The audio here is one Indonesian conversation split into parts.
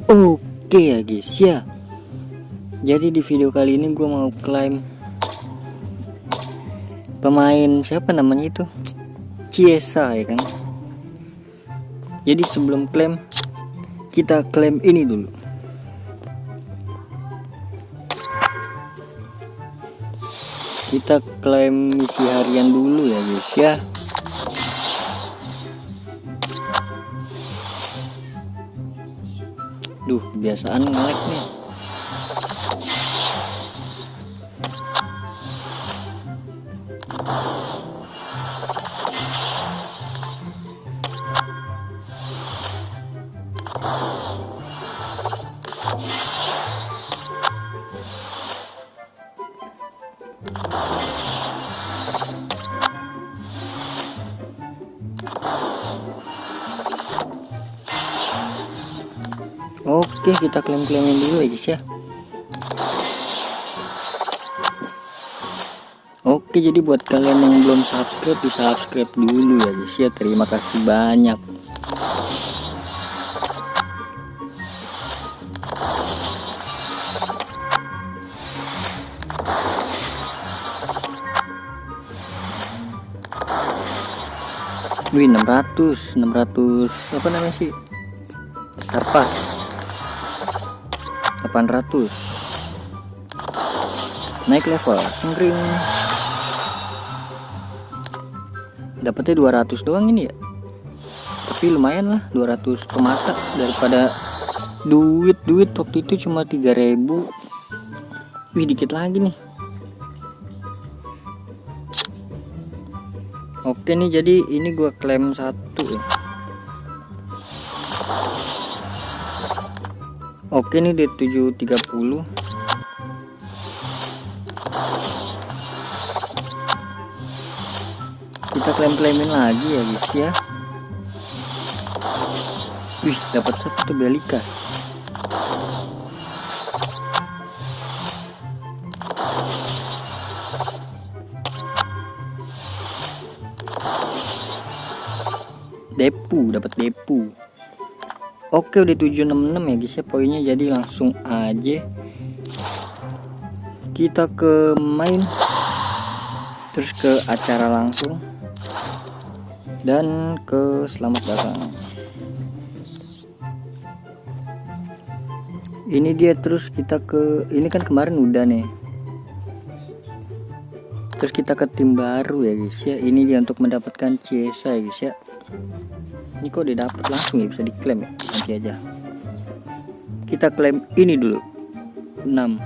Oke ya guys ya. Jadi di video kali ini gue mau klaim pemain siapa namanya itu, Chiesa ya kan. Jadi sebelum klaim, kita klaim ini dulu. Kita klaim misi harian dulu ya guys ya. Duh, kebiasaan nge-lag nih. Oke, kita klaim-klaimin dulu ya guys ya. Oke, jadi buat kalian yang belum subscribe, bisa subscribe dulu ya guys ya. Terima kasih banyak. Wih, 600 apa namanya sih, Starpass 800 naik level, ring dapatnya 200 doang ini ya, tapi lumayan lah, 200 per mata daripada duit waktu itu cuma 3000. Wih, dikit lagi nih. Oke nih, jadi ini gua klaim satu ya. Oke nih, di 730. Kita klaim-klaimin lagi ya guys ya. Wih, dapat satu Belika. Dapat depu. Oke, udah 766 ya guys ya poinnya, jadi langsung aja kita ke main, terus ke acara langsung, dan ke selamat datang. Ini dia, terus kita ke ini kan kemarin udah nih, terus kita ke tim baru ya guys ya. Ini dia untuk mendapatkan Chiesa ya guys ya. Ini kok udah dapat langsung ya, bisa diklaim ya, nanti aja. Kita klaim ini dulu 6.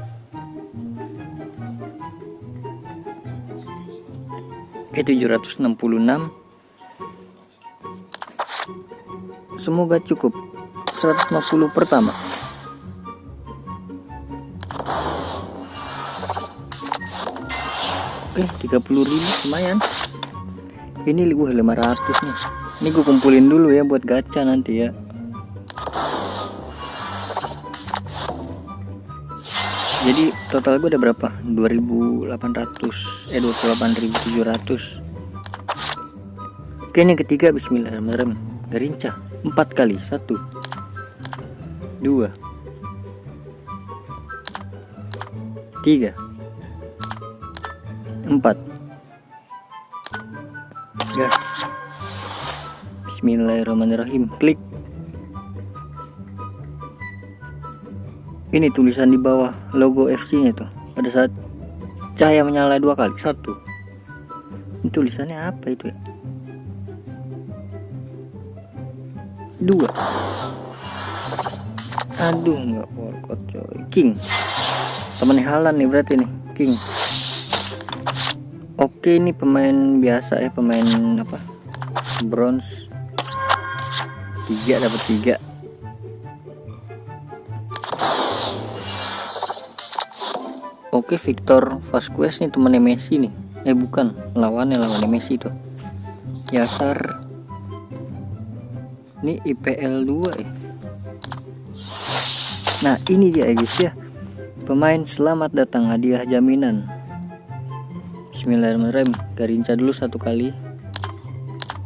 Oke, 766. Semoga cukup 150 pertama. Oke, 30.000 lumayan. Ini gue 500 nih. Ini gue kumpulin dulu ya buat gacha nanti ya. Jadi total gue ada berapa? 28.700. Oke, ini ketiga, bismillahirrahmanirrahim. Gerinca 4 kali, 1 2 3 4. Gas. Bismillahirrahmanirrahim. Klik. Ini tulisan di bawah logo FC nya tuh, pada saat cahaya menyala 2 kali, 1. Ini tulisannya apa itu ya? 2. Aduh, nggak workout coy. King. Temennya Halan nih berarti nih, King. Oke, ini pemain biasa ya, pemain apa? Bronze. 3, dapat 3. Oke, Victor Vasquez nih temannya Messi nih. Bukan, lawannya Messi tuh. Yasar. Ini IPL 2 ya. Nah, ini dia ya guys ya. Pemain selamat datang, hadiah jaminan. Bismillahirrahmanirrahim. Garinca dulu 1 kali.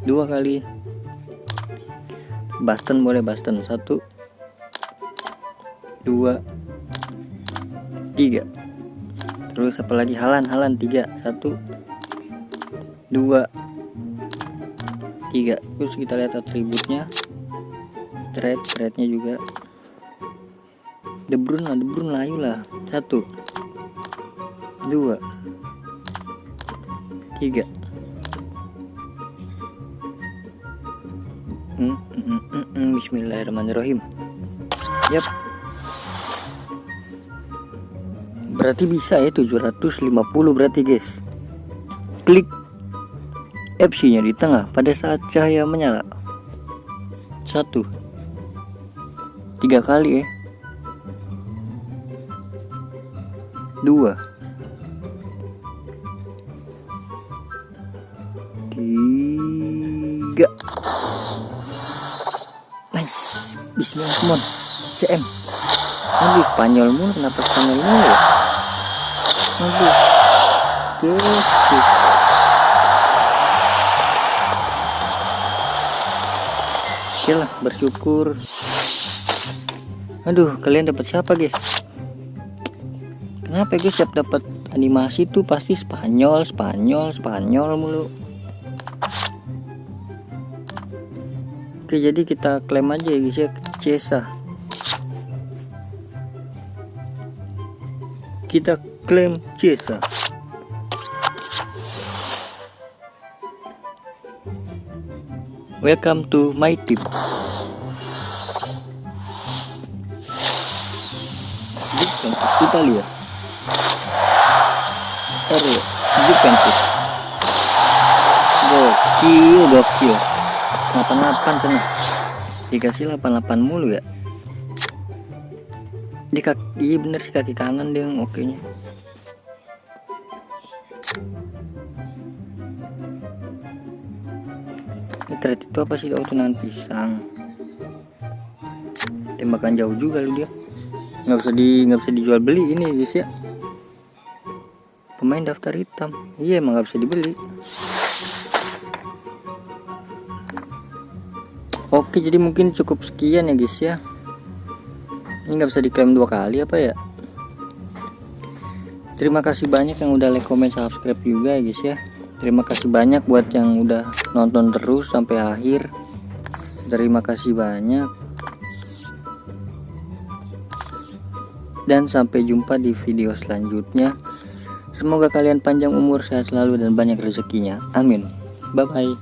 2 kali. Boston boleh, Boston 1 2, 3. Terus apalagi halan 3, 1, 2, 3. Terus kita lihat atributnya, trade-nya juga. De Bruyne layu lah. 1, 2, 3. Bismillahirrahmanirrahim. Yap. Berarti bisa ya 750 berarti guys. Klik FC nya di tengah pada saat cahaya menyala. 1, 3 kali ya. 2, 3. Nice. Bismillah, come on. CM. Aduh, Spanyol mulu, kenapa Spanyol mulu ya? Aduh. Oke lah, bersyukur. Aduh, kalian dapat siapa guys? Kenapa guys setiap dapat animasi tuh pasti Spanyol mulu. Oke, jadi kita klaim aja ya guys ya, Chiesa. Kita klaim Chiesa. Welcome to my team. Juventus Italia. Juventus. Gokil. 88 sana. Dikasih 88 mulu ya. Di kaki, bener sih kaki kanan dia oke nya. Trade itu apa sih? Tendangan pisang. Tembakan jauh juga lu dia. Nggak bisa dijual beli ini guys ya. Pemain daftar hitam. Iya emang nggak bisa dibeli. Oke, jadi mungkin cukup sekian ya guys ya. Ini nggak bisa diklaim 2 kali apa ya. Terima kasih banyak yang udah like, comment, subscribe juga ya guys ya. Terima kasih banyak buat yang udah nonton terus sampai akhir. Terima kasih banyak. Dan sampai jumpa di video selanjutnya. Semoga kalian panjang umur, sehat selalu, dan banyak rezekinya. Amin. Bye bye.